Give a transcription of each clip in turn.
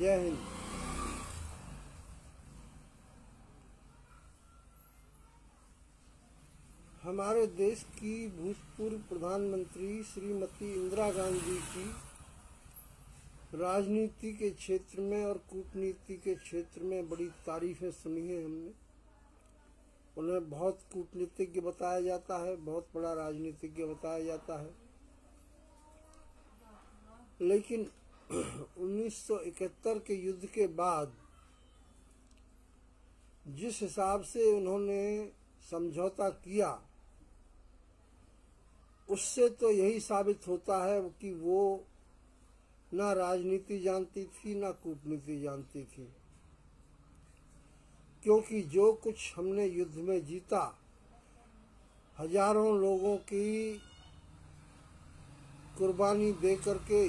जय हिंद। हमारे देश की भूतपूर्व प्रधानमंत्री श्रीमती इंदिरा गांधी की राजनीति के क्षेत्र में और कूटनीति के क्षेत्र में बड़ी तारीफें सुनी है हमने। उन्हें बहुत कूटनीतिज्ञ बताया जाता है, बहुत बड़ा राजनीतिज्ञ बताया जाता है, लेकिन 1971 के युद्ध के बाद जिस हिसाब से उन्होंने समझौता किया, उससे तो यही साबित होता है कि वो ना राजनीति जानती थी ना कूटनीति जानती थी। क्योंकि जो कुछ हमने युद्ध में जीता, हजारों लोगों की कुर्बानी दे करके,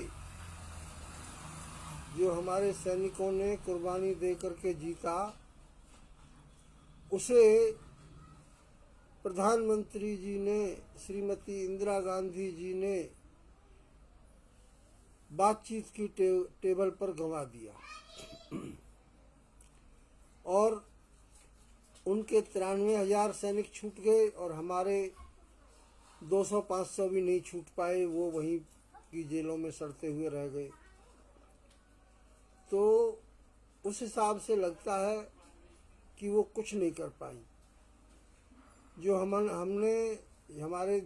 जो हमारे सैनिकों ने कुर्बानी दे करके जीता, उसे प्रधानमंत्री जी ने, श्रीमती इंदिरा गांधी जी ने बातचीत की टेबल पर गंवा दिया और उनके 93,000 सैनिक छूट गए और हमारे 200-500 भी नहीं छूट पाए, वो वहीं की जेलों में सड़ते हुए रह गए। तो उस हिसाब से लगता है कि वो कुछ नहीं कर पाई। जो हमने हमारे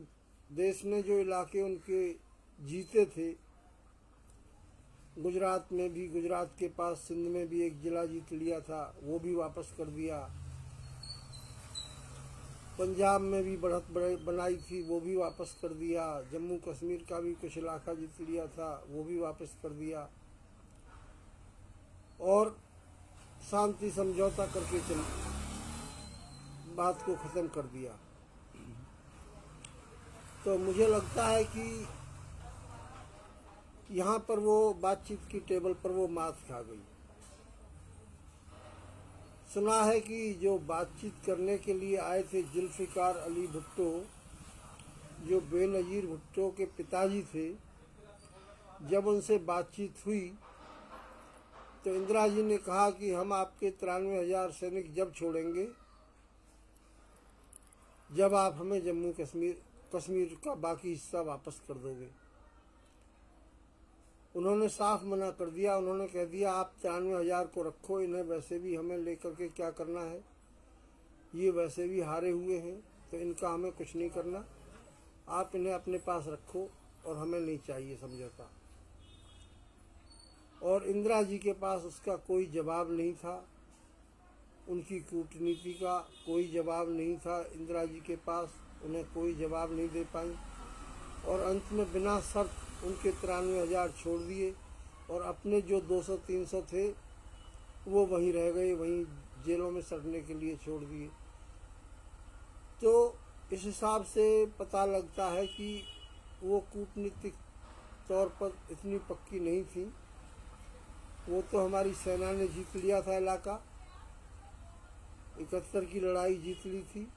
देश में जो इलाके उनके जीते थे, गुजरात में भी, गुजरात के पास सिंध में भी एक जिला जीत लिया था, वो भी वापस कर दिया। पंजाब में भी बढ़त बनाई थी, वो भी वापस कर दिया। जम्मू कश्मीर का भी कुछ इलाका जीत लिया था, वो भी वापस कर दिया और शांति समझौता करके बात को ख़त्म कर दिया। तो मुझे लगता है कि यहाँ पर वो बातचीत की टेबल पर वो मात खा गई। सुना है कि जो बातचीत करने के लिए आए थे जुल्फ़िकार अली भुट्टो, जो बेनज़ीर भुट्टो के पिताजी थे, जब उनसे बातचीत हुई तो इंदिरा जी ने कहा कि हम आपके 93,000 सैनिक जब छोड़ेंगे जब आप हमें जम्मू कश्मीर का बाकी हिस्सा वापस कर दोगे। उन्होंने साफ मना कर दिया। उन्होंने कह दिया आप 93,000 को रखो, इन्हें वैसे भी हमें लेकर के क्या करना है, ये वैसे भी हारे हुए हैं, तो इनका हमें कुछ नहीं करना, आप इन्हें अपने पास रखो और हमें नहीं चाहिए समझौता। और इंदिरा जी के पास उसका कोई जवाब नहीं था, उनकी कूटनीति का कोई जवाब नहीं था इंदिरा जी के पास, उन्हें कोई जवाब नहीं दे पाई और अंत में बिना शर्त उनके 93,000 छोड़ दिए और अपने जो 200-300 थे वो वहीं रह गए, वहीं जेलों में सड़ने के लिए छोड़ दिए। तो इस हिसाब से पता लगता है कि वो कूटनीतिक तौर पर इतनी पक्की नहीं थी। वो तो हमारी सेना ने जीत लिया था इलाका, 71 की लड़ाई जीत ली थी,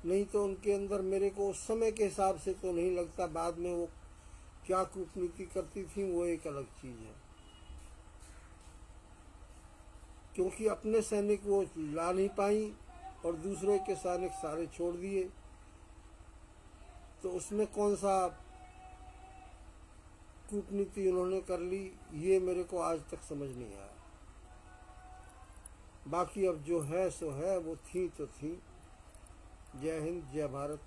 नहीं तो उनके अंदर मेरे को उस समय के हिसाब से तो नहीं लगता। बाद में वो क्या कूटनीति करती थी वो एक अलग चीज़ है, क्योंकि अपने सैनिक वो ला नहीं पाई और दूसरे के सैनिक सारे छोड़ दिए, तो उसमें कौन सा कूटनीति उन्होंने कर ली, ये मेरे को आज तक समझ नहीं आया। बाकी अब जो है सो है, वो थी तो थी। जय हिंद, जय भारत।